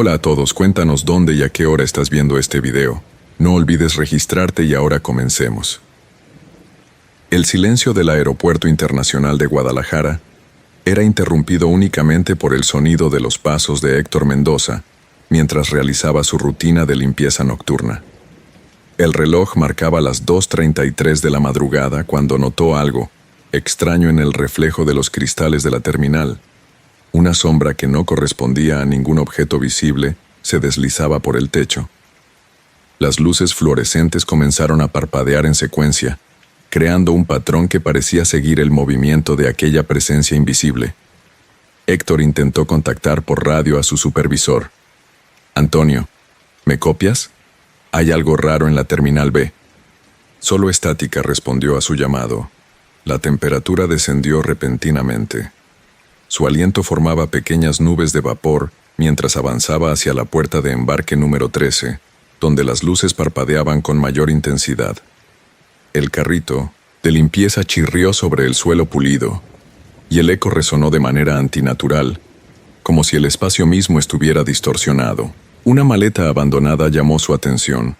Hola a todos, cuéntanos dónde y a qué hora estás viendo este video. No olvides registrarte y ahora comencemos. El silencio del Aeropuerto Internacional de Guadalajara era interrumpido únicamente por el sonido de los pasos de Héctor Mendoza mientras realizaba su rutina de limpieza nocturna. El reloj marcaba las 2:33 de la madrugada cuando notó algo extraño en el reflejo de los cristales de la terminal. Una sombra que no correspondía a ningún objeto visible se deslizaba por el techo. Las luces fluorescentes comenzaron a parpadear en secuencia, creando un patrón que parecía seguir el movimiento de aquella presencia invisible. Héctor intentó contactar por radio a su supervisor. «Antonio, ¿me copias? Hay algo raro en la Terminal B». Solo Estática respondió a su llamado. La temperatura descendió repentinamente. Su aliento formaba pequeñas nubes de vapor mientras avanzaba hacia la puerta de embarque número 13, donde las luces parpadeaban con mayor intensidad. El carrito de limpieza chirrió sobre el suelo pulido, y el eco resonó de manera antinatural, como si el espacio mismo estuviera distorsionado. Una maleta abandonada llamó su atención.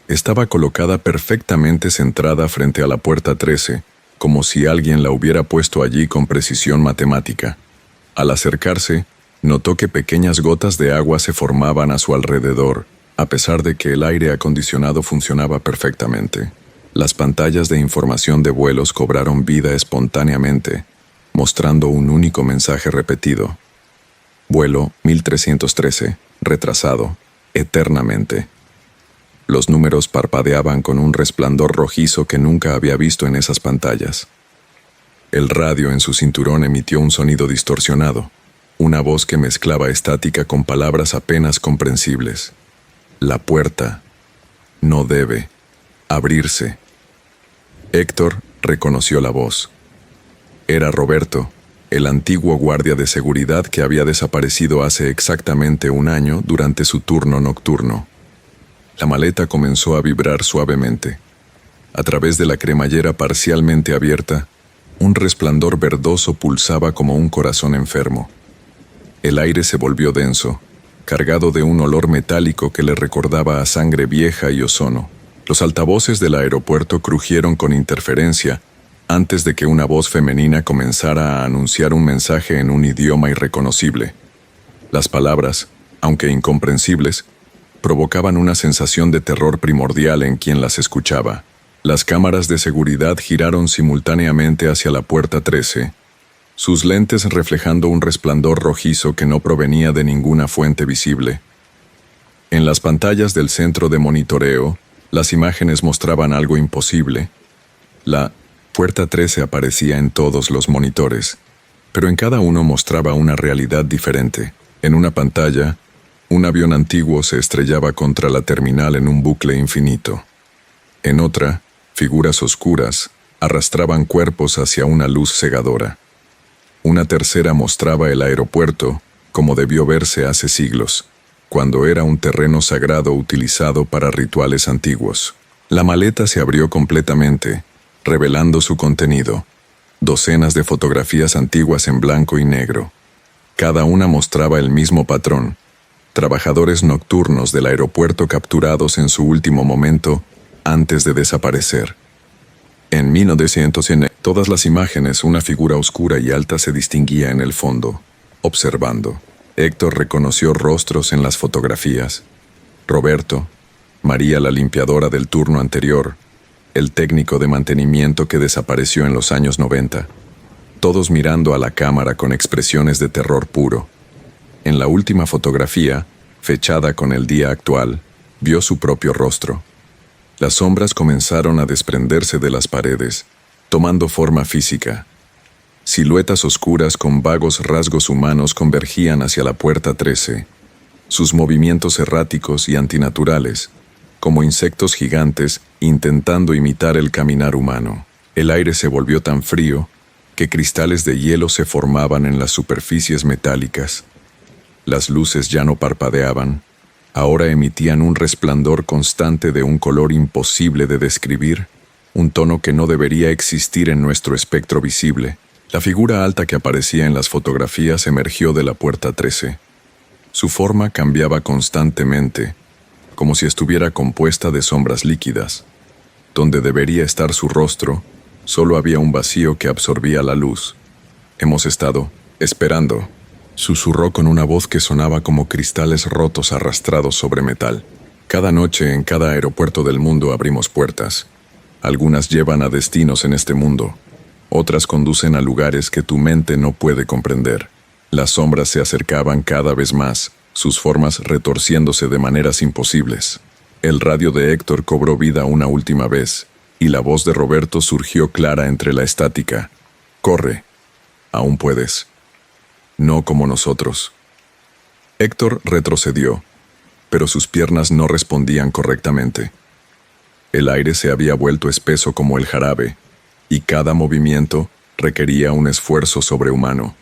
Estaba colocada perfectamente centrada frente a la puerta 13, como si alguien la hubiera puesto allí con precisión matemática. Al acercarse, notó que pequeñas gotas de agua se formaban a su alrededor, a pesar de que el aire acondicionado funcionaba perfectamente. Las pantallas de información de vuelos cobraron vida espontáneamente, mostrando un único mensaje repetido. Vuelo 1313, retrasado, eternamente. Los números parpadeaban con un resplandor rojizo que nunca había visto en esas pantallas. El radio en su cinturón emitió un sonido distorsionado, una voz que mezclaba estática con palabras apenas comprensibles. La puerta no debe abrirse. Héctor reconoció la voz. Era Roberto, el antiguo guardia de seguridad que había desaparecido hace exactamente un año durante su turno nocturno. La maleta comenzó a vibrar suavemente. A través de la cremallera parcialmente abierta, un resplandor verdoso pulsaba como un corazón enfermo. El aire se volvió denso, cargado de un olor metálico que le recordaba a sangre vieja y ozono. Los altavoces del aeropuerto crujieron con interferencia antes de que una voz femenina comenzara a anunciar un mensaje en un idioma irreconocible. Las palabras, aunque incomprensibles, provocaban una sensación de terror primordial en quien las escuchaba. Las cámaras de seguridad giraron simultáneamente hacia la puerta 13, sus lentes reflejando un resplandor rojizo que no provenía de ninguna fuente visible. En las pantallas del centro de monitoreo, las imágenes mostraban algo imposible. La puerta 13 aparecía en todos los monitores, pero en cada uno mostraba una realidad diferente. En una pantalla, un avión antiguo se estrellaba contra la terminal en un bucle infinito. En otra, figuras oscuras arrastraban cuerpos hacia una luz cegadora. Una tercera mostraba el aeropuerto como debió verse hace siglos, cuando era un terreno sagrado utilizado para rituales antiguos. La maleta se abrió completamente, revelando su contenido. Docenas de fotografías antiguas en blanco y negro. Cada una mostraba el mismo patrón. Trabajadores nocturnos del aeropuerto capturados en su último momento antes de desaparecer. En 1900, todas las imágenes, una figura oscura y alta se distinguía en el fondo, observando. Héctor reconoció rostros en las fotografías. Roberto, María la limpiadora del turno anterior, el técnico de mantenimiento que desapareció en los años 90, todos mirando a la cámara con expresiones de terror puro. En la última fotografía, fechada con el día actual, vio su propio rostro. Las sombras comenzaron a desprenderse de las paredes, tomando forma física. Siluetas oscuras con vagos rasgos humanos convergían hacia la puerta 13, sus movimientos erráticos y antinaturales, como insectos gigantes intentando imitar el caminar humano. El aire se volvió tan frío que cristales de hielo se formaban en las superficies metálicas. Las luces ya no parpadeaban, ahora emitían un resplandor constante de un color imposible de describir, un tono que no debería existir en nuestro espectro visible. La figura alta que aparecía en las fotografías emergió de la puerta 13. Su forma cambiaba constantemente, como si estuviera compuesta de sombras líquidas. Donde debería estar su rostro, solo había un vacío que absorbía la luz. Hemos estado esperando, susurró con una voz que sonaba como cristales rotos arrastrados sobre metal. Cada noche en cada aeropuerto del mundo abrimos puertas. Algunas llevan a destinos en este mundo, otras conducen a lugares que tu mente no puede comprender. Las sombras se acercaban cada vez más, sus formas retorciéndose de maneras imposibles. El radio de Héctor cobró vida una última vez, y la voz de Roberto surgió clara entre la estática. «Corre, aún puedes. No como nosotros». Héctor retrocedió, pero sus piernas no respondían correctamente. El aire se había vuelto espeso como el jarabe, y cada movimiento requería un esfuerzo sobrehumano.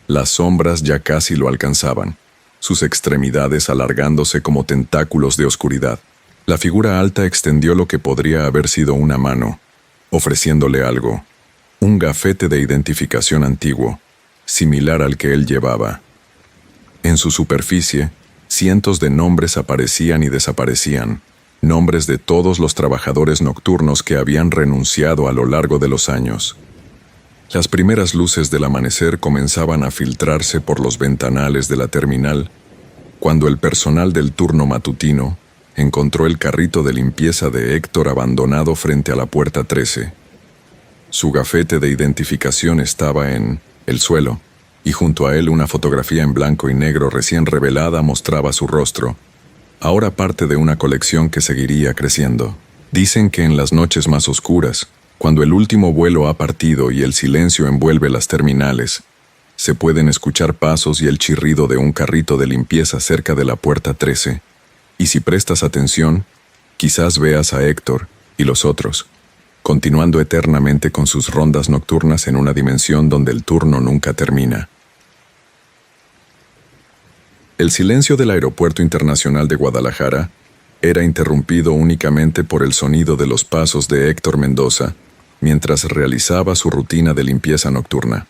Las sombras ya casi lo alcanzaban, sus extremidades alargándose como tentáculos de oscuridad. La figura alta extendió lo que podría haber sido una mano, ofreciéndole algo, un gafete de identificación antiguo, similar al que él llevaba. En su superficie, cientos de nombres aparecían y desaparecían, nombres de todos los trabajadores nocturnos que habían renunciado a lo largo de los años. Las primeras luces del amanecer comenzaban a filtrarse por los ventanales de la terminal, cuando el personal del turno matutino encontró el carrito de limpieza de Héctor abandonado frente a la puerta 13. Su gafete de identificación estaba en el suelo, y junto a él una fotografía en blanco y negro recién revelada mostraba su rostro, ahora parte de una colección que seguiría creciendo. Dicen que en las noches más oscuras, cuando el último vuelo ha partido y el silencio envuelve las terminales, se pueden escuchar pasos y el chirrido de un carrito de limpieza cerca de la puerta 13, y si prestas atención, quizás veas a Héctor y los otros, continuando eternamente con sus rondas nocturnas en una dimensión donde el turno nunca termina. El silencio del Aeropuerto Internacional de Guadalajara era interrumpido únicamente por el sonido de los pasos de Héctor Mendoza mientras realizaba su rutina de limpieza nocturna.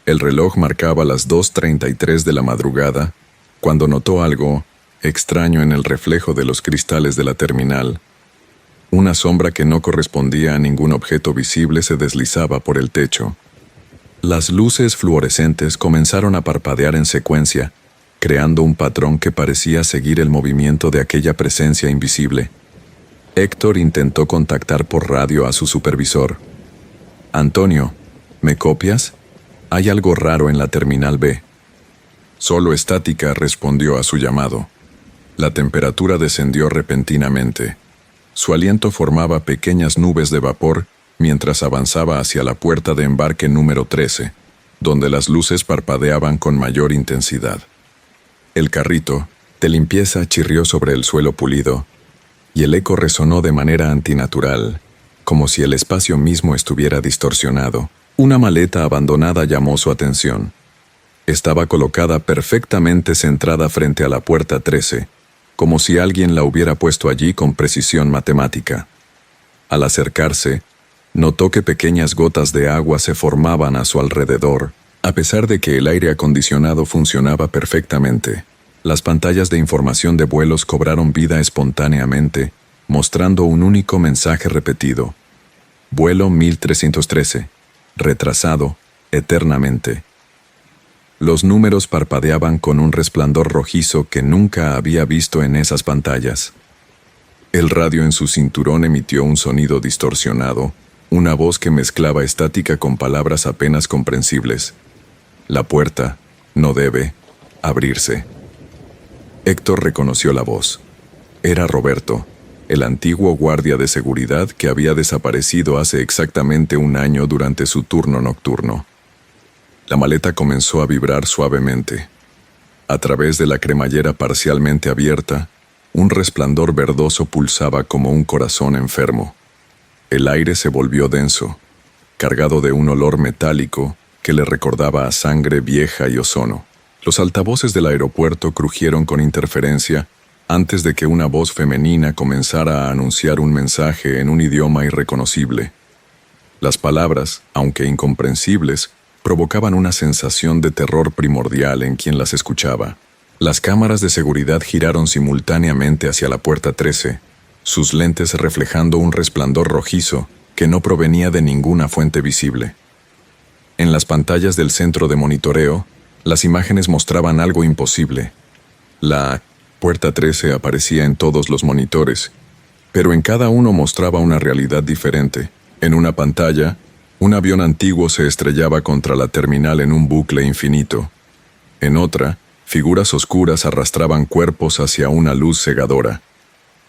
El reloj marcaba las 2:33 de la madrugada cuando notó algo extraño en el reflejo de los cristales de la terminal. Una sombra que no correspondía a ningún objeto visible se deslizaba por el techo. Las luces fluorescentes comenzaron a parpadear en secuencia, creando un patrón que parecía seguir el movimiento de aquella presencia invisible. Héctor intentó contactar por radio a su supervisor. «Antonio, ¿me copias? Hay algo raro en la terminal B». Solo Estática respondió a su llamado. La temperatura descendió repentinamente. Su aliento formaba pequeñas nubes de vapor mientras avanzaba hacia la puerta de embarque número 13, donde las luces parpadeaban con mayor intensidad. El carrito de limpieza chirrió sobre el suelo pulido, y el eco resonó de manera antinatural, como si el espacio mismo estuviera distorsionado. Una maleta abandonada llamó su atención. Estaba colocada perfectamente centrada frente a la puerta 13, como si alguien la hubiera puesto allí con precisión matemática. Al acercarse, notó que pequeñas gotas de agua se formaban a su alrededor, a pesar de que el aire acondicionado funcionaba perfectamente. Las pantallas de información de vuelos cobraron vida espontáneamente, mostrando un único mensaje repetido. Vuelo 1313, retrasado, eternamente. Los números parpadeaban con un resplandor rojizo que nunca había visto en esas pantallas. El radio en su cinturón emitió un sonido distorsionado, una voz que mezclaba estática con palabras apenas comprensibles. La puerta no debe abrirse. Héctor reconoció la voz. Era Roberto, el antiguo guardia de seguridad que había desaparecido hace exactamente un año durante su turno nocturno. La maleta comenzó a vibrar suavemente. A través de la cremallera parcialmente abierta, un resplandor verdoso pulsaba como un corazón enfermo. El aire se volvió denso, cargado de un olor metálico que le recordaba a sangre vieja y ozono. Los altavoces del aeropuerto crujieron con interferencia antes de que una voz femenina comenzara a anunciar un mensaje en un idioma irreconocible. Las palabras, aunque incomprensibles, provocaban una sensación de terror primordial en quien las escuchaba. Las cámaras de seguridad giraron simultáneamente hacia la puerta 13, sus lentes reflejando un resplandor rojizo que no provenía de ninguna fuente visible. En las pantallas del centro de monitoreo, las imágenes mostraban algo imposible. La puerta 13 aparecía en todos los monitores, pero en cada uno mostraba una realidad diferente. En una pantalla, un avión antiguo se estrellaba contra la terminal en un bucle infinito. En otra, figuras oscuras arrastraban cuerpos hacia una luz cegadora.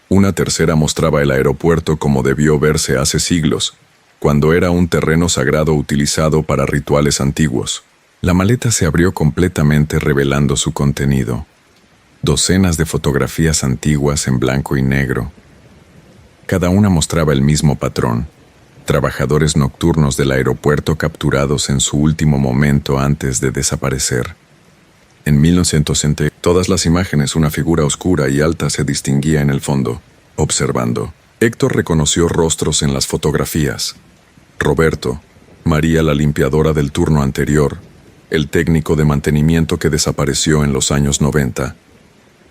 Una tercera mostraba el aeropuerto como debió verse hace siglos, cuando era un terreno sagrado utilizado para rituales antiguos. La maleta se abrió completamente revelando su contenido. Docenas de fotografías antiguas en blanco y negro. Cada una mostraba el mismo patrón. Trabajadores nocturnos del aeropuerto capturados en su último momento antes de desaparecer. En 1960, todas las imágenes, una figura oscura y alta se distinguía en el fondo, observando. Héctor reconoció rostros en las fotografías. Roberto, María la limpiadora del turno anterior, el técnico de mantenimiento que desapareció en los años 90,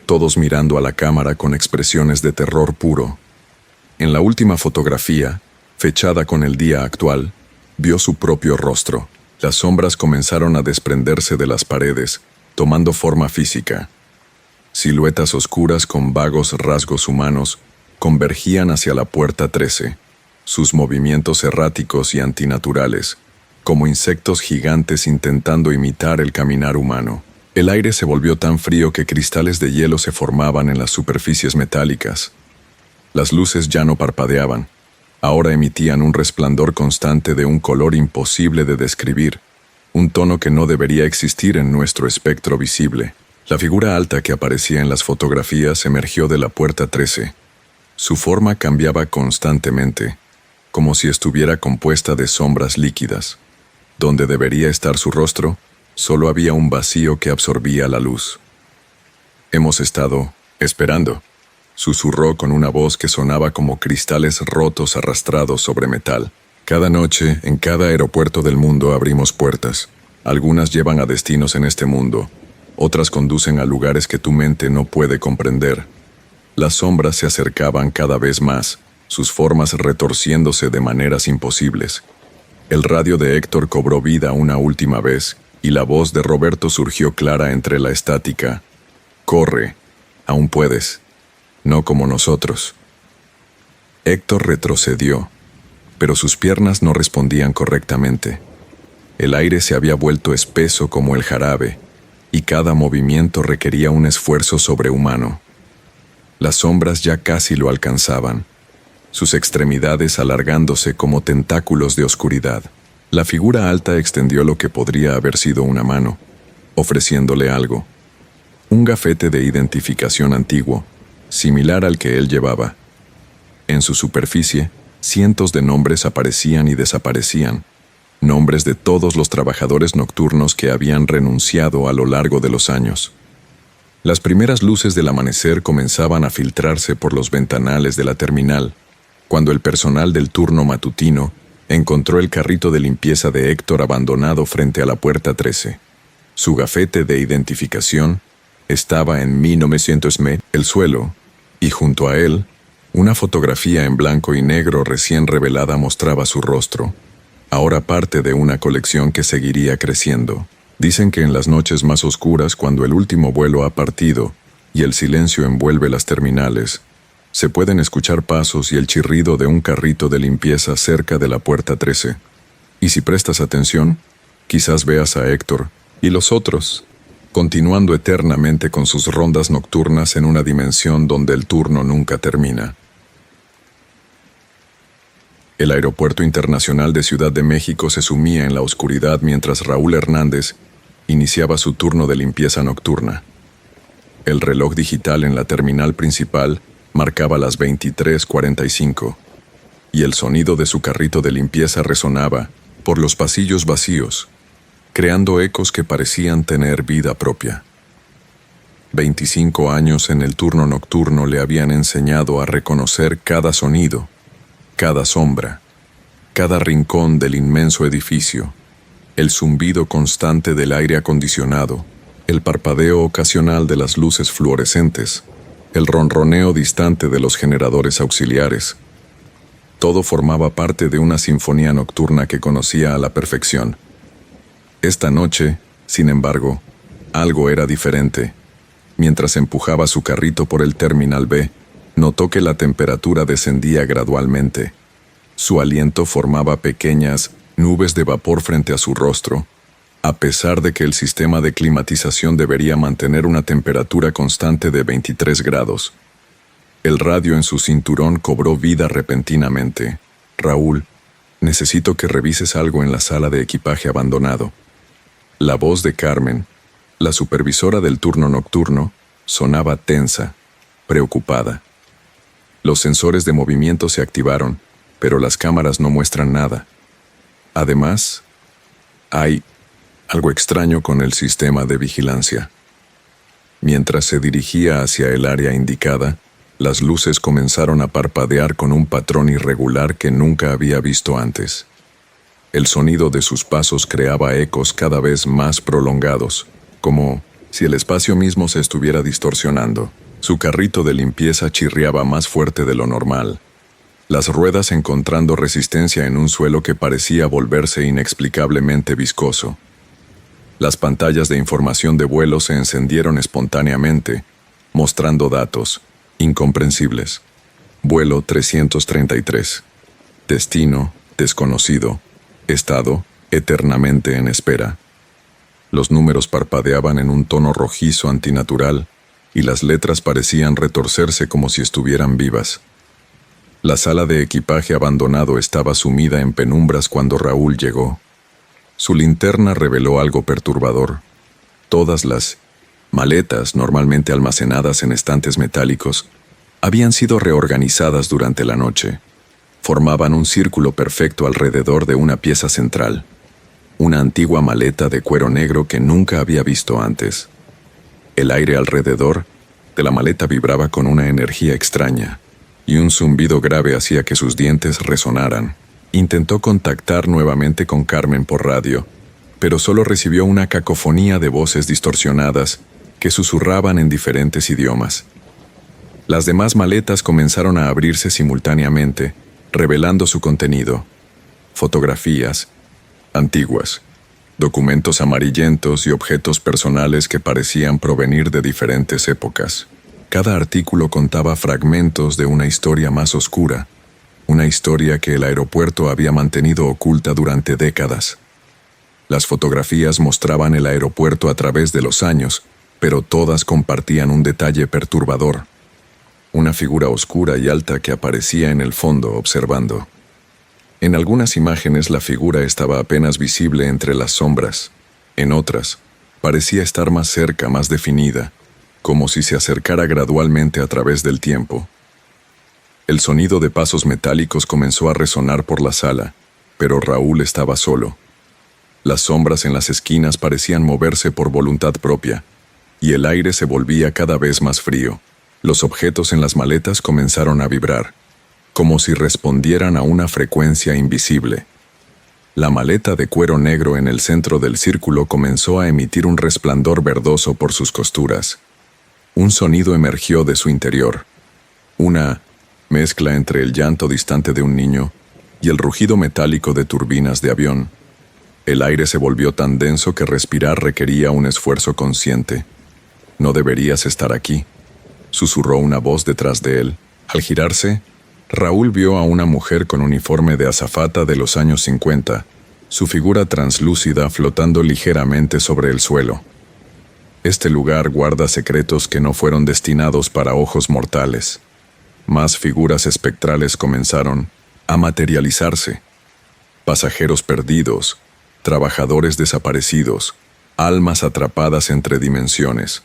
todos mirando a la cámara con expresiones de terror puro. En la última fotografía, fechada con el día actual, vio su propio rostro. Las sombras comenzaron a desprenderse de las paredes, tomando forma física. Siluetas oscuras con vagos rasgos humanos convergían hacia la puerta 13, sus movimientos erráticos y antinaturales, como insectos gigantes intentando imitar el caminar humano. El aire se volvió tan frío que cristales de hielo se formaban en las superficies metálicas. Las luces ya no parpadeaban, ahora emitían un resplandor constante de un color imposible de describir, un tono que no debería existir en nuestro espectro visible. La figura alta que aparecía en las fotografías emergió de la puerta 13. Su forma cambiaba constantemente, como si estuviera compuesta de sombras líquidas. Donde debería estar su rostro, solo había un vacío que absorbía la luz. «Hemos estado esperando», susurró con una voz que sonaba como cristales rotos arrastrados sobre metal. «Cada noche, en cada aeropuerto del mundo abrimos puertas. Algunas llevan a destinos en este mundo, otras conducen a lugares que tu mente no puede comprender. Las sombras se acercaban cada vez más, sus formas retorciéndose de maneras imposibles. El radio de Héctor cobró vida una última vez, y la voz de Roberto surgió clara entre la estática. «Corre, aún puedes, no como nosotros». Héctor retrocedió, pero sus piernas no respondían correctamente. El aire se había vuelto espeso como el jarabe, y cada movimiento requería un esfuerzo sobrehumano. Las sombras ya casi lo alcanzaban, sus extremidades alargándose como tentáculos de oscuridad. La figura alta extendió lo que podría haber sido una mano, ofreciéndole algo. Un gafete de identificación antiguo, similar al que él llevaba. En su superficie, cientos de nombres aparecían y desaparecían, nombres de todos los trabajadores nocturnos que habían renunciado a lo largo de los años. Las primeras luces del amanecer comenzaban a filtrarse por los ventanales de la terminal, cuando el personal del turno matutino encontró el carrito de limpieza de Héctor abandonado frente a la puerta 13. Su gafete de identificación estaba en 1900 el suelo, y junto a él, una fotografía en blanco y negro recién revelada mostraba su rostro, ahora parte de una colección que seguiría creciendo. Dicen que en las noches más oscuras, cuando el último vuelo ha partido y el silencio envuelve las terminales, se pueden escuchar pasos y el chirrido de un carrito de limpieza cerca de la puerta 13. Y si prestas atención, quizás veas a Héctor y los otros, continuando eternamente con sus rondas nocturnas en una dimensión donde el turno nunca termina. El Aeropuerto Internacional de Ciudad de México se sumía en la oscuridad mientras Raúl Hernández iniciaba su turno de limpieza nocturna. El reloj digital en la terminal principal marcaba las 23:45, y el sonido de su carrito de limpieza resonaba por los pasillos vacíos, creando ecos que parecían tener vida propia. 25 años en el turno nocturno le habían enseñado a reconocer cada sonido, cada sombra, cada rincón del inmenso edificio, el zumbido constante del aire acondicionado, El parpadeo ocasional de las luces fluorescentes, el ronroneo distante de los generadores auxiliares. Todo formaba parte de una sinfonía nocturna que conocía a la perfección. Esta noche, sin embargo, algo era diferente. Mientras empujaba su carrito por el Terminal B, notó que la temperatura descendía gradualmente. Su aliento formaba pequeñas nubes de vapor frente a su rostro, a pesar de que el sistema de climatización debería mantener una temperatura constante de 23 grados. El radio en su cinturón cobró vida repentinamente. «Raúl, necesito que revises algo en la sala de equipaje abandonado». La voz de Carmen, la supervisora del turno nocturno, sonaba tensa, preocupada. Los sensores de movimiento se activaron, pero las cámaras no muestran nada. Además, hay algo extraño con el sistema de vigilancia. Mientras se dirigía hacia el área indicada, las luces comenzaron a parpadear con un patrón irregular que nunca había visto antes. El sonido de sus pasos creaba ecos cada vez más prolongados, como si el espacio mismo se estuviera distorsionando. Su carrito de limpieza chirriaba más fuerte de lo normal, las ruedas encontrando resistencia en un suelo que parecía volverse inexplicablemente viscoso. Las pantallas de información de vuelo se encendieron espontáneamente, mostrando datos incomprensibles. Vuelo 333. Destino desconocido. Estado eternamente en espera. Los números parpadeaban en un tono rojizo antinatural y las letras parecían retorcerse como si estuvieran vivas. La sala de equipaje abandonado estaba sumida en penumbras cuando Raúl llegó. Su linterna reveló algo perturbador. Todas las maletas, normalmente almacenadas en estantes metálicos, habían sido reorganizadas durante la noche. Formaban un círculo perfecto alrededor de una pieza central, una antigua maleta de cuero negro que nunca había visto antes. El aire alrededor de la maleta vibraba con una energía extraña, y un zumbido grave hacía que sus dientes resonaran. Intentó contactar nuevamente con Carmen por radio, pero solo recibió una cacofonía de voces distorsionadas que susurraban en diferentes idiomas. Las demás maletas comenzaron a abrirse simultáneamente, revelando su contenido. Fotografías antiguas, documentos amarillentos y objetos personales que parecían provenir de diferentes épocas. Cada artículo contaba fragmentos de una historia más oscura, una historia que el aeropuerto había mantenido oculta durante décadas. Las fotografías mostraban el aeropuerto a través de los años, pero todas compartían un detalle perturbador. Una figura oscura y alta que aparecía en el fondo observando. En algunas imágenes la figura estaba apenas visible entre las sombras. En otras, parecía estar más cerca, más definida, como si se acercara gradualmente a través del tiempo. El sonido de pasos metálicos comenzó a resonar por la sala, pero Raúl estaba solo. Las sombras en las esquinas parecían moverse por voluntad propia, y el aire se volvía cada vez más frío. Los objetos en las maletas comenzaron a vibrar, como si respondieran a una frecuencia invisible. La maleta de cuero negro en el centro del círculo comenzó a emitir un resplandor verdoso por sus costuras. Un sonido emergió de su interior, una mezcla entre el llanto distante de un niño y el rugido metálico de turbinas de avión. El aire se volvió tan denso que respirar requería un esfuerzo consciente. «No deberías estar aquí», susurró una voz detrás de él. Al girarse, Raúl vio a una mujer con uniforme de azafata de los años 50, su figura translúcida flotando ligeramente sobre el suelo. Este lugar guarda secretos que no fueron destinados para ojos mortales. Más figuras espectrales comenzaron a materializarse. Pasajeros perdidos, trabajadores desaparecidos, almas atrapadas entre dimensiones.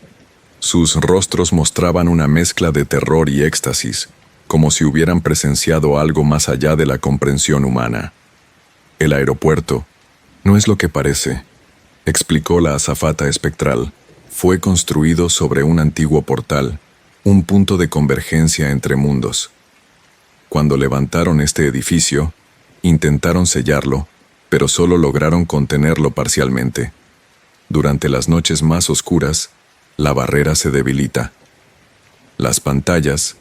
Sus rostros mostraban una mezcla de terror y éxtasis, como si hubieran presenciado algo más allá de la comprensión humana. «El aeropuerto no es lo que parece», explicó la azafata espectral. «Fue construido sobre un antiguo portal, un punto de convergencia entre mundos. Cuando levantaron este edificio, intentaron sellarlo, pero solo lograron contenerlo parcialmente. Durante las noches más oscuras, la barrera se debilita. Las pantallas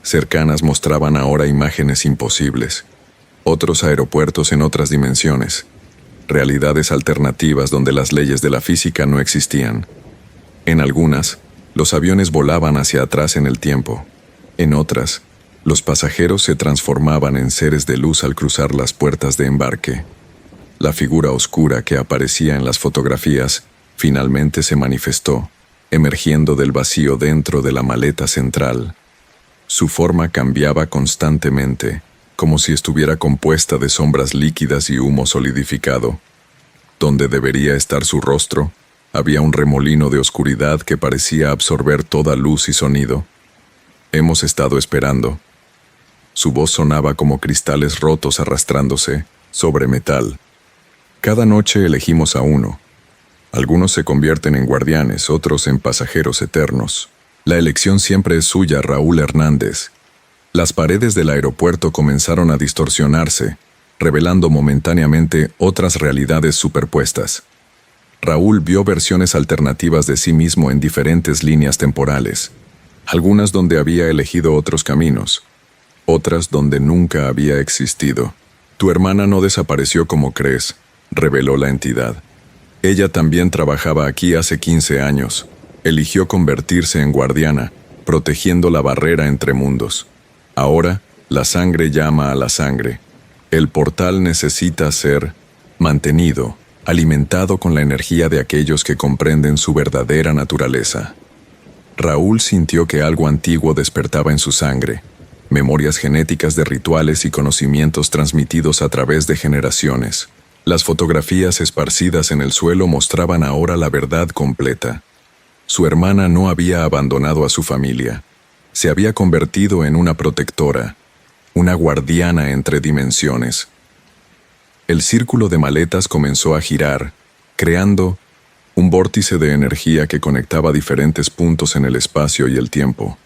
cercanas mostraban ahora imágenes imposibles, otros aeropuertos en otras dimensiones, realidades alternativas donde las leyes de la física no existían. En algunas, los aviones volaban hacia atrás en el tiempo. En otras, los pasajeros se transformaban en seres de luz al cruzar las puertas de embarque. La figura oscura que aparecía en las fotografías finalmente se manifestó, emergiendo del vacío dentro de la maleta central. Su forma cambiaba constantemente, como si estuviera compuesta de sombras líquidas y humo solidificado. Donde debería estar su rostro, había un remolino de oscuridad que parecía absorber toda luz y sonido. Hemos estado esperando. Su voz sonaba como cristales rotos arrastrándose sobre metal. Cada noche elegimos a uno. Algunos se convierten en guardianes, otros en pasajeros eternos. La elección siempre es suya, Raúl Hernández. Las paredes del aeropuerto comenzaron a distorsionarse, revelando momentáneamente otras realidades superpuestas. Raúl vio versiones alternativas de sí mismo en diferentes líneas temporales, algunas donde había elegido otros caminos, otras donde nunca había existido. Tu hermana no desapareció como crees, reveló la entidad. Ella también trabajaba aquí hace 15 años. Eligió convertirse en guardiana, protegiendo la barrera entre mundos. Ahora, la sangre llama a la sangre. El portal necesita ser mantenido, alimentado con la energía de aquellos que comprenden su verdadera naturaleza. Raúl sintió que algo antiguo despertaba en su sangre, memorias genéticas de rituales y conocimientos transmitidos a través de generaciones. Las fotografías esparcidas en el suelo mostraban ahora la verdad completa. Su hermana no había abandonado a su familia. Se había convertido en una protectora, una guardiana entre dimensiones. El círculo de maletas comenzó a girar, creando un vórtice de energía que conectaba diferentes puntos en el espacio y el tiempo.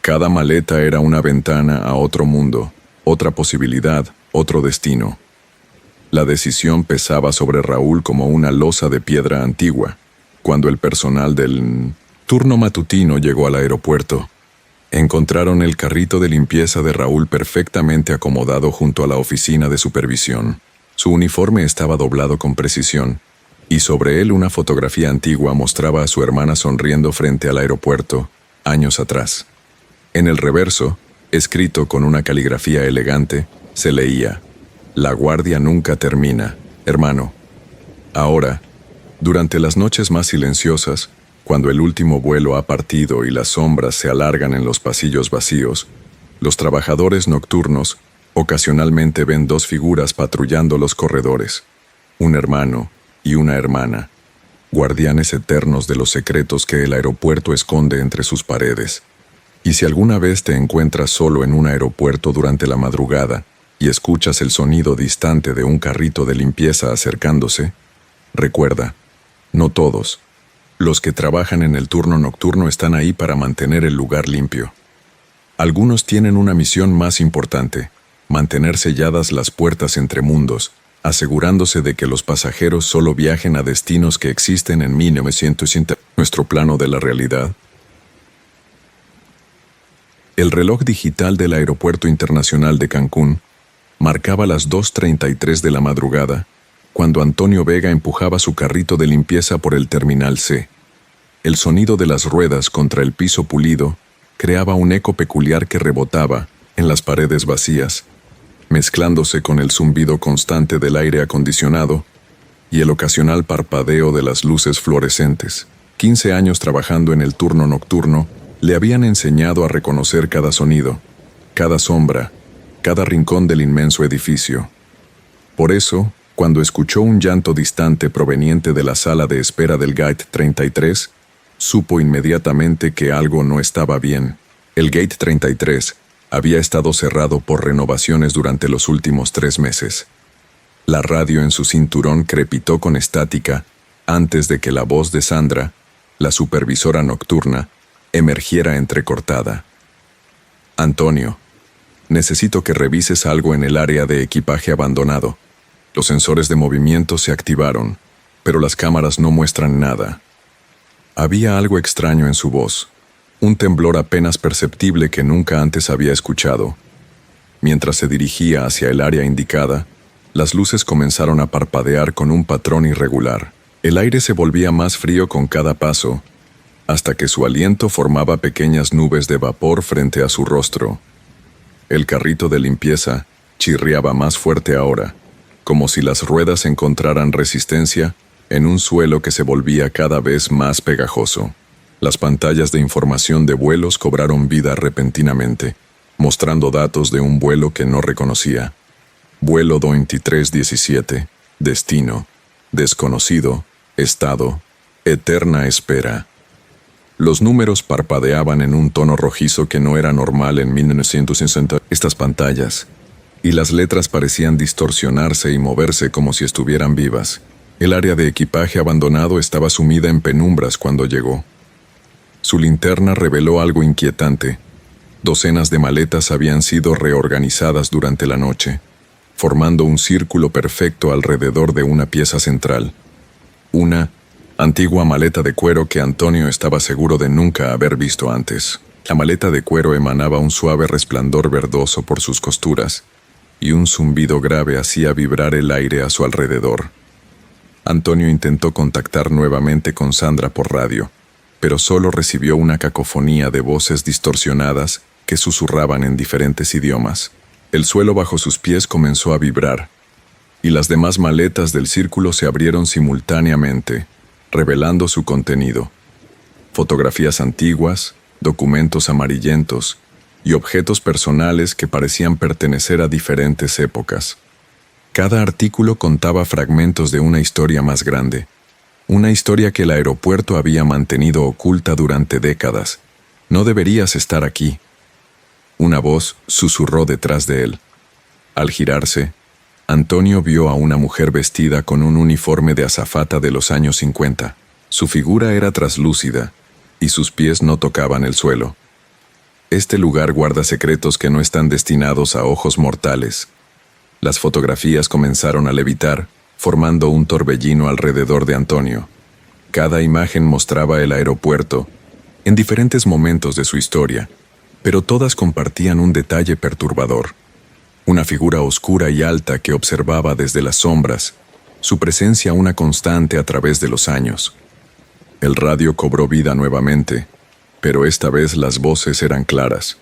Cada maleta era una ventana a otro mundo, otra posibilidad, otro destino. La decisión pesaba sobre Raúl como una losa de piedra antigua. Cuando el personal del turno matutino llegó al aeropuerto, encontraron el carrito de limpieza de Raúl perfectamente acomodado junto a la oficina de supervisión. Su uniforme estaba doblado con precisión, y sobre él una fotografía antigua mostraba a su hermana sonriendo frente al aeropuerto, años atrás. En el reverso, escrito con una caligrafía elegante, se leía: «La guardia nunca termina, hermano». Ahora, durante las noches más silenciosas, cuando el último vuelo ha partido y las sombras se alargan en los pasillos vacíos, los trabajadores nocturnos ocasionalmente ven dos figuras patrullando los corredores, un hermano y una hermana, guardianes eternos de los secretos que el aeropuerto esconde entre sus paredes. Y si alguna vez te encuentras solo en un aeropuerto durante la madrugada y escuchas el sonido distante de un carrito de limpieza acercándose, recuerda, no todos los que trabajan en el turno nocturno están ahí para mantener el lugar limpio. Algunos tienen una misión más importante: mantener selladas las puertas entre mundos, asegurándose de que los pasajeros solo viajen a destinos que existen en 1900, nuestro plano de la realidad. El reloj digital del Aeropuerto Internacional de Cancún marcaba las 2:33 de la madrugada, cuando Antonio Vega empujaba su carrito de limpieza por el Terminal C. El sonido de las ruedas contra el piso pulido creaba un eco peculiar que rebotaba en las paredes vacías, mezclándose con el zumbido constante del aire acondicionado y el ocasional parpadeo de las luces fluorescentes. 15 años trabajando en el turno nocturno le habían enseñado a reconocer cada sonido, cada sombra, cada rincón del inmenso edificio. Por eso, cuando escuchó un llanto distante proveniente de la sala de espera del Gate 33, supo inmediatamente que algo no estaba bien. El Gate 33 había estado cerrado por renovaciones durante los últimos 3 meses. La radio en su cinturón crepitó con estática antes de que la voz de Sandra, la supervisora nocturna, emergiera entrecortada. «Antonio, necesito que revises algo en el área de equipaje abandonado». Los sensores de movimiento se activaron. pero las cámaras no muestran nada. Había algo extraño en su voz, un temblor apenas perceptible que nunca antes había escuchado. Mientras se dirigía hacia el área indicada, las luces comenzaron a parpadear con un patrón irregular. El aire se volvía más frío con cada paso, hasta que su aliento formaba pequeñas nubes de vapor frente a su rostro. El carrito de limpieza chirriaba más fuerte ahora, como si las ruedas encontraran resistencia en un suelo que se volvía cada vez más pegajoso. Las pantallas de información de vuelos cobraron vida repentinamente, mostrando datos de un vuelo que no reconocía. Vuelo 2317, destino, desconocido, estado, eterna espera. Los números parpadeaban en un tono rojizo que no era normal en 1960. Estas pantallas, y las letras parecían distorsionarse y moverse como si estuvieran vivas. El área de equipaje abandonado estaba sumida en penumbras cuando llegó. Su linterna reveló algo inquietante. Docenas de maletas habían sido reorganizadas durante la noche, formando un círculo perfecto alrededor de una pieza central. Una antigua maleta de cuero que Antonio estaba seguro de nunca haber visto antes. La maleta de cuero emanaba un suave resplandor verdoso por sus costuras, y un zumbido grave hacía vibrar el aire a su alrededor. Antonio intentó contactar nuevamente con Sandra por radio, pero solo recibió una cacofonía de voces distorsionadas que susurraban en diferentes idiomas. El suelo bajo sus pies comenzó a vibrar, y las demás maletas del círculo se abrieron simultáneamente, revelando su contenido. Fotografías antiguas, documentos amarillentos y objetos personales que parecían pertenecer a diferentes épocas. Cada artículo contaba fragmentos de una historia más grande, una historia que el aeropuerto había mantenido oculta durante décadas. No deberías estar aquí. Una voz susurró detrás de él. Al girarse, Antonio vio a una mujer vestida con un uniforme de azafata de los años 50. Su figura era traslúcida, y sus pies no tocaban el suelo. Este lugar guarda secretos que no están destinados a ojos mortales. Las fotografías comenzaron a levitar, formando un torbellino alrededor de Antonio. Cada imagen mostraba el aeropuerto, en diferentes momentos de su historia, pero todas compartían un detalle perturbador. Una figura oscura y alta que observaba desde las sombras, su presencia una constante a través de los años. El radio cobró vida nuevamente, pero esta vez las voces eran claras.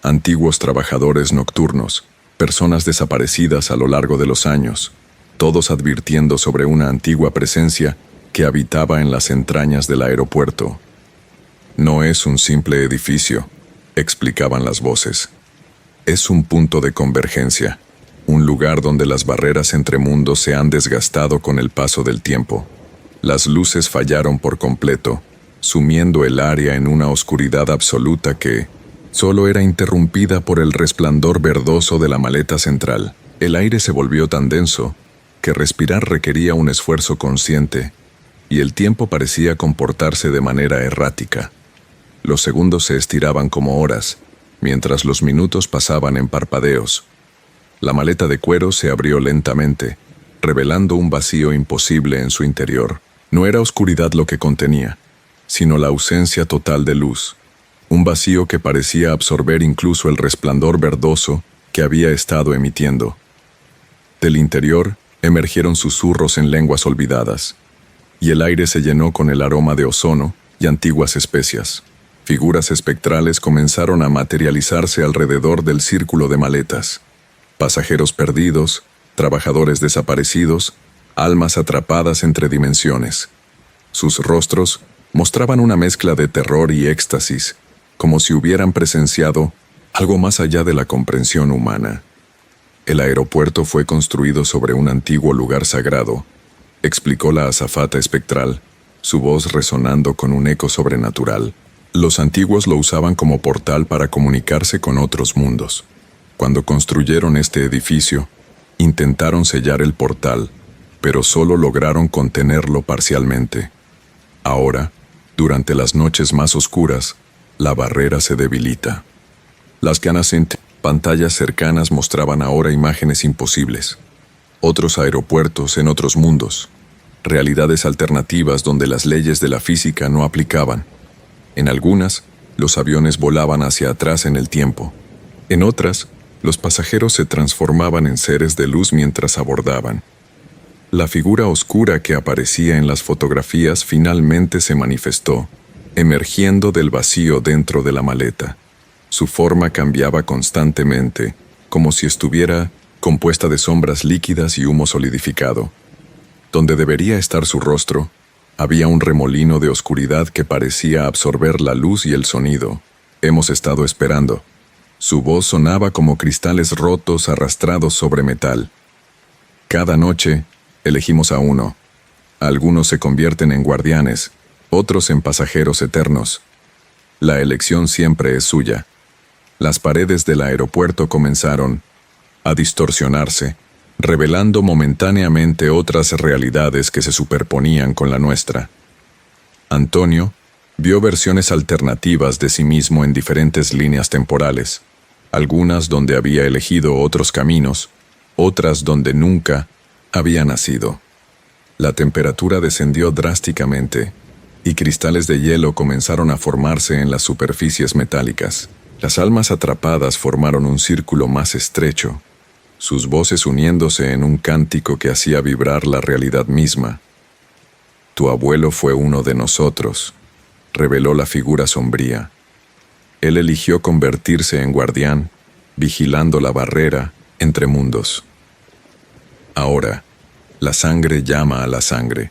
Antiguos trabajadores nocturnos, personas desaparecidas a lo largo de los años, todos advirtiendo sobre una antigua presencia que habitaba en las entrañas del aeropuerto. No es un simple edificio, explicaban las voces. Es un punto de convergencia, un lugar donde las barreras entre mundos se han desgastado con el paso del tiempo. Las luces fallaron por completo, sumiendo el área en una oscuridad absoluta que solo era interrumpida por el resplandor verdoso de la maleta central. El aire se volvió tan denso que respirar requería un esfuerzo consciente, y el tiempo parecía comportarse de manera errática. Los segundos se estiraban como horas, mientras los minutos pasaban en parpadeos. La maleta de cuero se abrió lentamente, revelando un vacío imposible en su interior. No era oscuridad lo que contenía, sino la ausencia total de luz, un vacío que parecía absorber incluso el resplandor verdoso que había estado emitiendo. Del interior emergieron susurros en lenguas olvidadas, y el aire se llenó con el aroma de ozono y antiguas especias. Figuras espectrales comenzaron a materializarse alrededor del círculo de maletas. Pasajeros perdidos, trabajadores desaparecidos, almas atrapadas entre dimensiones. Sus rostros mostraban una mezcla de terror y éxtasis, como si hubieran presenciado algo más allá de la comprensión humana. El aeropuerto fue construido sobre un antiguo lugar sagrado, explicó la azafata espectral, su voz resonando con un eco sobrenatural. Los antiguos lo usaban como portal para comunicarse con otros mundos. Cuando construyeron este edificio, intentaron sellar el portal, pero solo lograron contenerlo parcialmente. Ahora, durante las noches más oscuras, la barrera se debilita. Las canas en pantallas cercanas mostraban ahora imágenes imposibles. Otros aeropuertos en otros mundos. realidades alternativas donde las leyes de la física no aplicaban. En algunas, los aviones volaban hacia atrás en el tiempo. En otras, los pasajeros se transformaban en seres de luz mientras abordaban. La figura oscura que aparecía en las fotografías finalmente se manifestó, emergiendo del vacío dentro de la maleta. Su forma cambiaba constantemente, como si estuviera compuesta de sombras líquidas y humo solidificado. Donde debería estar su rostro, había un remolino de oscuridad que parecía absorber la luz y el sonido. Hemos estado esperando. Su voz sonaba como cristales rotos arrastrados sobre metal. Cada noche, elegimos a uno. Algunos se convierten en guardianes, otros en pasajeros eternos. La elección siempre es suya. Las paredes del aeropuerto comenzaron a distorsionarse, revelando momentáneamente otras realidades que se superponían con la nuestra. Antonio vio versiones alternativas de sí mismo en diferentes líneas temporales, algunas donde había elegido otros caminos, otras donde nunca había nacido. La temperatura descendió drásticamente y cristales de hielo comenzaron a formarse en las superficies metálicas. Las almas atrapadas formaron un círculo más estrecho, sus voces uniéndose en un cántico que hacía vibrar la realidad misma. Tu abuelo fue uno de nosotros, reveló la figura sombría. Él eligió convertirse en guardián, vigilando la barrera entre mundos. Ahora, la sangre llama a la sangre.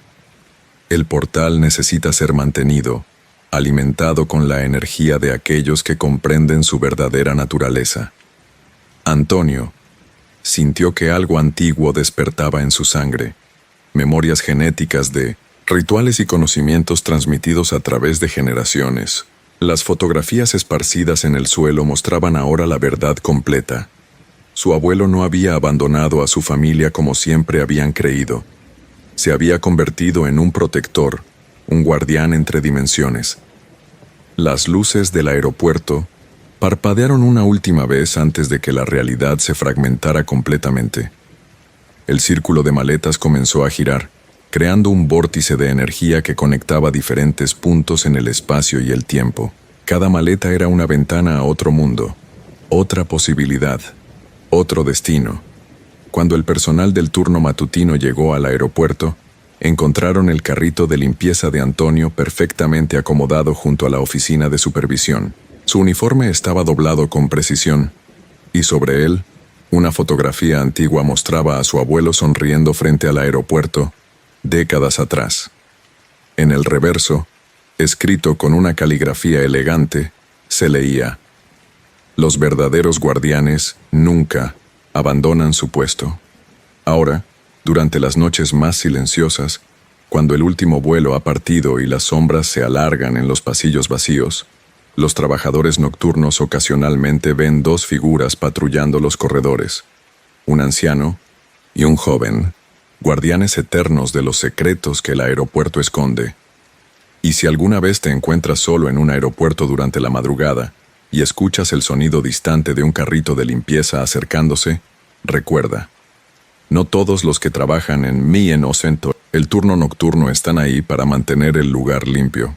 El portal necesita ser mantenido, alimentado con la energía de aquellos que comprenden su verdadera naturaleza. Antonio sintió que algo antiguo despertaba en su sangre, memorias genéticas de rituales y conocimientos transmitidos a través de generaciones. Las fotografías esparcidas en el suelo mostraban ahora la verdad completa. Su abuelo no había abandonado a su familia como siempre habían creído. Se había convertido en un protector, un guardián entre dimensiones. Las luces del aeropuerto parpadearon una última vez antes de que la realidad se fragmentara completamente. El círculo de maletas comenzó a girar, creando un vórtice de energía que conectaba diferentes puntos en el espacio y el tiempo. Cada maleta era una ventana a otro mundo, otra posibilidad, otro destino. Cuando el personal del turno matutino llegó al aeropuerto, encontraron el carrito de limpieza de Antonio perfectamente acomodado junto a la oficina de supervisión. Su uniforme estaba doblado con precisión, y sobre él, una fotografía antigua mostraba a su abuelo sonriendo frente al aeropuerto, décadas atrás. En el reverso, escrito con una caligrafía elegante, se leía: los verdaderos guardianes nunca abandonan su puesto. Ahora, durante las noches más silenciosas, cuando el último vuelo ha partido y las sombras se alargan en los pasillos vacíos, los trabajadores nocturnos ocasionalmente ven dos figuras patrullando los corredores, un anciano y un joven, guardianes eternos de los secretos que el aeropuerto esconde. Y si alguna vez te encuentras solo en un aeropuerto durante la madrugada y escuchas el sonido distante de un carrito de limpieza acercándose, recuerda, no todos los que trabajan en Mi Innocento, el turno nocturno, están ahí para mantener el lugar limpio.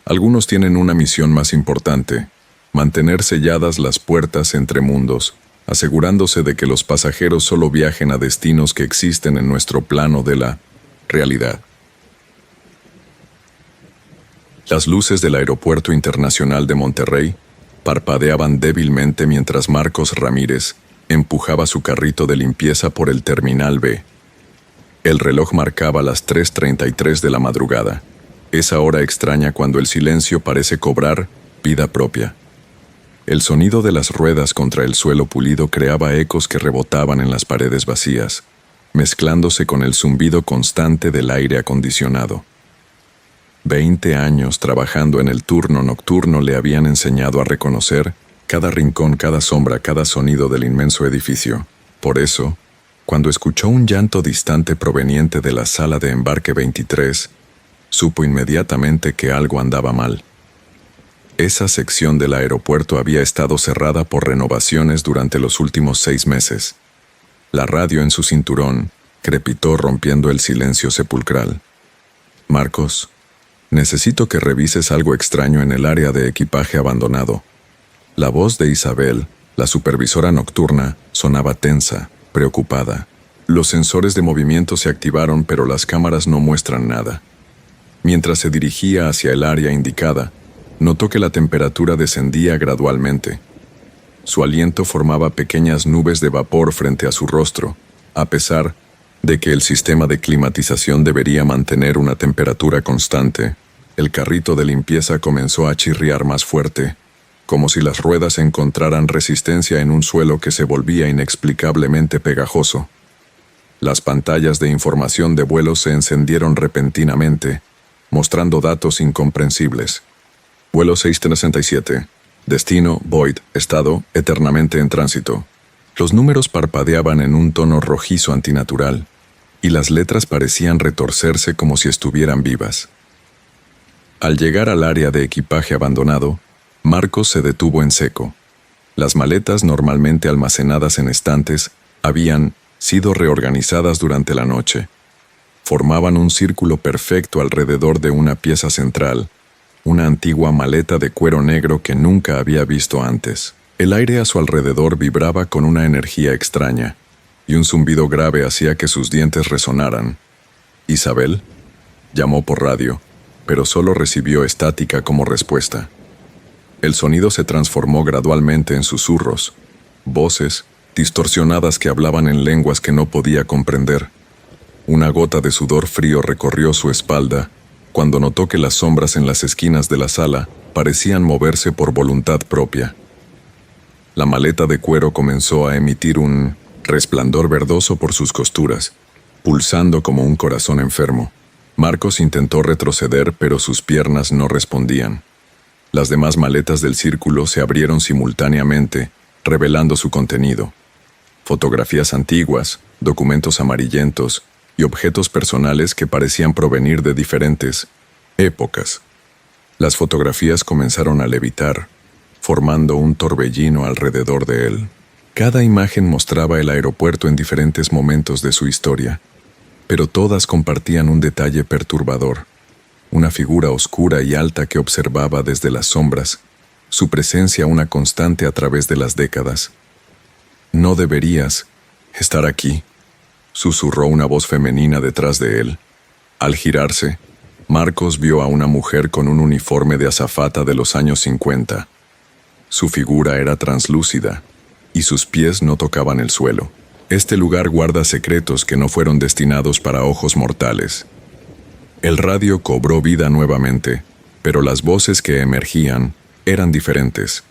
Algunos tienen una misión más importante: mantener selladas las puertas entre mundos, asegurándose de que los pasajeros solo viajen a destinos que existen en nuestro plano de la realidad. Las luces del Aeropuerto Internacional de Monterrey parpadeaban débilmente mientras Marcos Ramírez empujaba su carrito de limpieza por el Terminal B. El reloj marcaba las 3:33 de la madrugada, esa hora extraña cuando el silencio parece cobrar vida propia. El sonido de las ruedas contra el suelo pulido creaba ecos que rebotaban en las paredes vacías, mezclándose con el zumbido constante del aire acondicionado. 20 años trabajando en el turno nocturno le habían enseñado a reconocer cada rincón, cada sombra, cada sonido del inmenso edificio. Por eso, cuando escuchó un llanto distante proveniente de la sala de embarque 23, supo inmediatamente que algo andaba mal. Esa sección del aeropuerto había estado cerrada por renovaciones durante los últimos 6 meses. La radio en su cinturón crepitó rompiendo el silencio sepulcral. Marcos, necesito que revises algo extraño en el área de equipaje abandonado. La voz de Isabel, la supervisora nocturna, sonaba tensa, preocupada. Los sensores de movimiento se activaron, pero las cámaras no muestran nada. Mientras se dirigía hacia el área indicada, notó que la temperatura descendía gradualmente. Su aliento formaba pequeñas nubes de vapor frente a su rostro, a pesar de que el sistema de climatización debería mantener una temperatura constante. El carrito de limpieza comenzó a chirriar más fuerte, como si las ruedas encontraran resistencia en un suelo que se volvía inexplicablemente pegajoso. Las pantallas de información de vuelo se encendieron repentinamente, mostrando datos incomprensibles. Vuelo 637. Destino, Void. Estado, eternamente en tránsito. Los números parpadeaban en un tono rojizo antinatural, y las letras parecían retorcerse como si estuvieran vivas. Al llegar al área de equipaje abandonado, Marcos se detuvo en seco. Las maletas, normalmente almacenadas en estantes, habían sido reorganizadas durante la noche. Formaban un círculo perfecto alrededor de una pieza central, una antigua maleta de cuero negro que nunca había visto antes. El aire a su alrededor vibraba con una energía extraña, y un zumbido grave hacía que sus dientes resonaran. «¿Isabel?», llamó por radio, pero solo recibió estática como respuesta. El sonido se transformó gradualmente en susurros, voces distorsionadas que hablaban en lenguas que no podía comprender. Una gota de sudor frío recorrió su espalda cuando notó que las sombras en las esquinas de la sala parecían moverse por voluntad propia. La maleta de cuero comenzó a emitir un resplandor verdoso por sus costuras, pulsando como un corazón enfermo. Marcos intentó retroceder, pero sus piernas no respondían. Las demás maletas del círculo se abrieron simultáneamente, revelando su contenido. Fotografías antiguas, documentos amarillentos y objetos personales que parecían provenir de diferentes épocas. Las fotografías comenzaron a levitar, formando un torbellino alrededor de él. Cada imagen mostraba el aeropuerto en diferentes momentos de su historia, pero todas compartían un detalle perturbador. Una figura oscura y alta que observaba desde las sombras, su presencia una constante a través de las décadas. «No deberías estar aquí», susurró una voz femenina detrás de él. Al girarse, Marcos vio a una mujer con un uniforme de azafata de los años 50. Su figura era translúcida, y sus pies no tocaban el suelo. Este lugar guarda secretos que no fueron destinados para ojos mortales. El radio cobró vida nuevamente, pero las voces que emergían eran diferentes.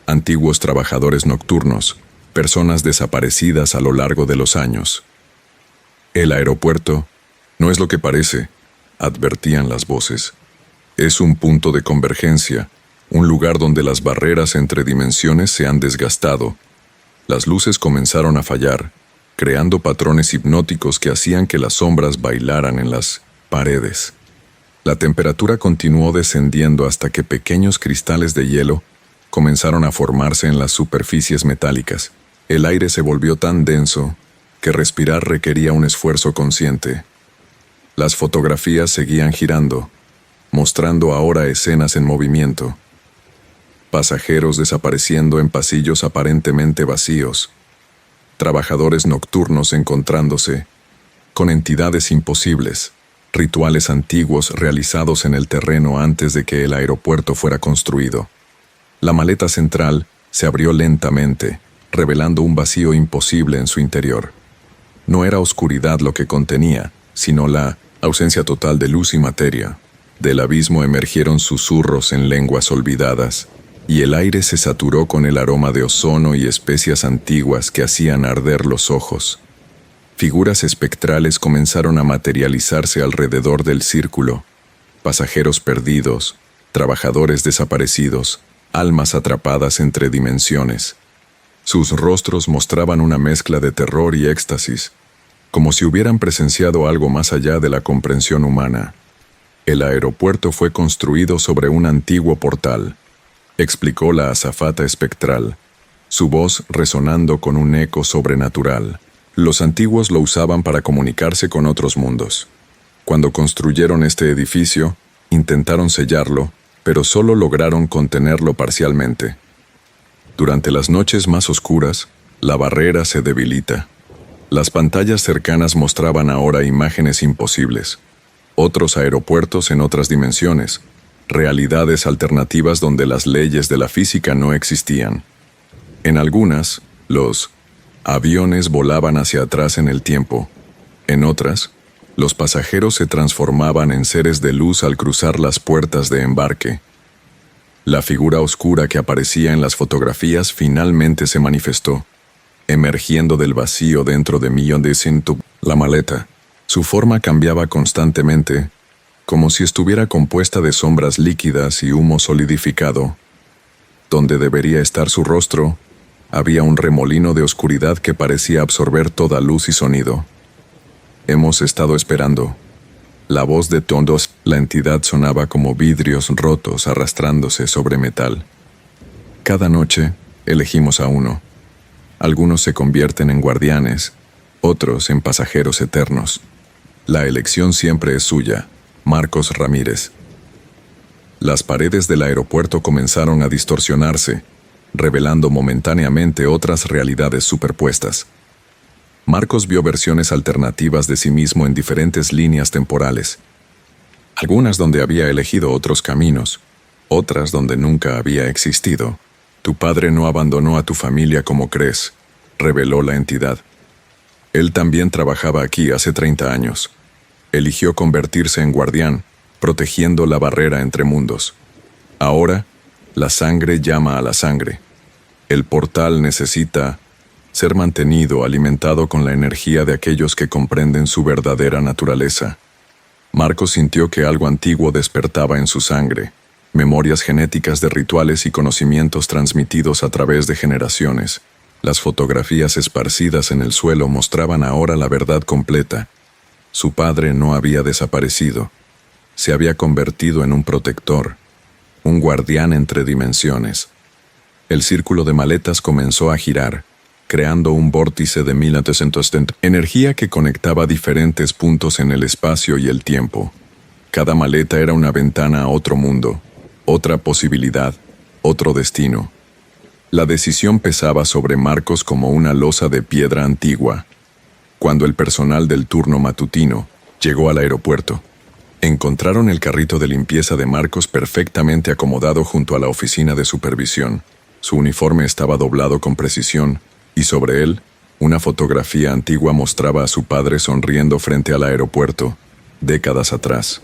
Antiguos trabajadores nocturnos, personas desaparecidas a lo largo de los años. «El aeropuerto no es lo que parece», advertían las voces. «Es un punto de convergencia, un lugar donde las barreras entre dimensiones se han desgastado». Las luces comenzaron a fallar, creando patrones hipnóticos que hacían que las sombras bailaran en las paredes. La temperatura continuó descendiendo hasta que pequeños cristales de hielo comenzaron a formarse en las superficies metálicas. El aire se volvió tan denso que respirar requería un esfuerzo consciente. Las fotografías seguían girando, mostrando ahora escenas en movimiento. Pasajeros desapareciendo en pasillos aparentemente vacíos. Trabajadores nocturnos encontrándose con entidades imposibles. Rituales antiguos realizados en el terreno antes de que el aeropuerto fuera construido. La maleta central se abrió lentamente, revelando un vacío imposible en su interior. No era oscuridad lo que contenía, sino la ausencia total de luz y materia. Del abismo emergieron susurros en lenguas olvidadas, y el aire se saturó con el aroma de ozono y especias antiguas que hacían arder los ojos. Figuras espectrales comenzaron a materializarse alrededor del círculo. Pasajeros perdidos, trabajadores desaparecidos, almas atrapadas entre dimensiones. Sus rostros mostraban una mezcla de terror y éxtasis, como si hubieran presenciado algo más allá de la comprensión humana. El aeropuerto fue construido sobre un antiguo portal, explicó la azafata espectral, su voz resonando con un eco sobrenatural. Los antiguos lo usaban para comunicarse con otros mundos. Cuando construyeron este edificio, intentaron sellarlo, pero solo lograron contenerlo parcialmente. Durante las noches más oscuras, la barrera se debilita. Las pantallas cercanas mostraban ahora imágenes imposibles. Otros aeropuertos en otras dimensiones, realidades alternativas donde las leyes de la física no existían. En algunas, los aviones volaban hacia atrás en el tiempo. En otras, los pasajeros se transformaban en seres de luz al cruzar las puertas de embarque. La figura oscura que aparecía en las fotografías finalmente se manifestó, emergiendo del vacío dentro de millones de la maleta. Su forma cambiaba constantemente, como si estuviera compuesta de sombras líquidas y humo solidificado. Donde debería estar su rostro, había un remolino de oscuridad que parecía absorber toda luz y sonido. Hemos estado esperando. La voz de todos, la entidad sonaba como vidrios rotos arrastrándose sobre metal. Cada noche, elegimos a uno. Algunos se convierten en guardianes, otros en pasajeros eternos. La elección siempre es suya, Marcos Ramírez. Las paredes del aeropuerto comenzaron a distorsionarse, revelando momentáneamente otras realidades superpuestas. Marcos vio versiones alternativas de sí mismo en diferentes líneas temporales. Algunas donde había elegido otros caminos, otras donde nunca había existido. Tu padre no abandonó a tu familia como crees, reveló la entidad. Él también trabajaba aquí hace 30 años. Eligió convertirse en guardián, protegiendo la barrera entre mundos. Ahora, la sangre llama a la sangre. El portal necesita ser mantenido, alimentado con la energía de aquellos que comprenden su verdadera naturaleza. Marcos sintió que algo antiguo despertaba en su sangre, memorias genéticas de rituales y conocimientos transmitidos a través de generaciones. Las fotografías esparcidas en el suelo mostraban ahora la verdad completa. Su padre no había desaparecido. Se había convertido en un protector, un guardián entre dimensiones. El círculo de maletas comenzó a girar, creando un vórtice de 1770, energía que conectaba diferentes puntos en el espacio y el tiempo. Cada maleta era una ventana a otro mundo, otra posibilidad, otro destino. La decisión pesaba sobre Marcos como una losa de piedra antigua. Cuando el personal del turno matutino llegó al aeropuerto, encontraron el carrito de limpieza de Marcos perfectamente acomodado junto a la oficina de supervisión. Su uniforme estaba doblado con precisión, y sobre él, una fotografía antigua mostraba a su padre sonriendo frente al aeropuerto, décadas atrás.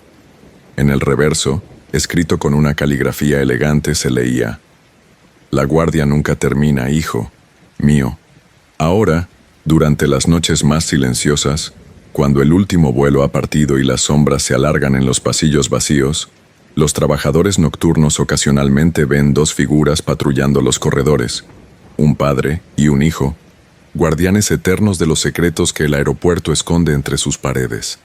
En el reverso, escrito con una caligrafía elegante, se leía: «La guardia nunca termina, hijo mío». Ahora, durante las noches más silenciosas, cuando el último vuelo ha partido y las sombras se alargan en los pasillos vacíos, los trabajadores nocturnos ocasionalmente ven dos figuras patrullando los corredores, un padre y un hijo, guardianes eternos de los secretos que el aeropuerto esconde entre sus paredes.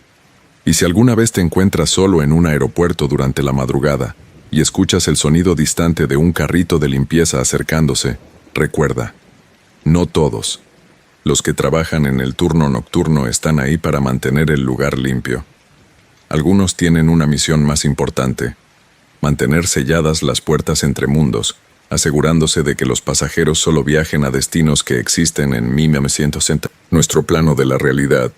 Y si alguna vez te encuentras solo en un aeropuerto durante la madrugada y escuchas el sonido distante de un carrito de limpieza acercándose, recuerda, no todos los que trabajan en el turno nocturno están ahí para mantener el lugar limpio. Algunos tienen una misión más importante: mantener selladas las puertas entre mundos, asegurándose de que los pasajeros solo viajen a destinos que existen en 1960, nuestro plano de la realidad.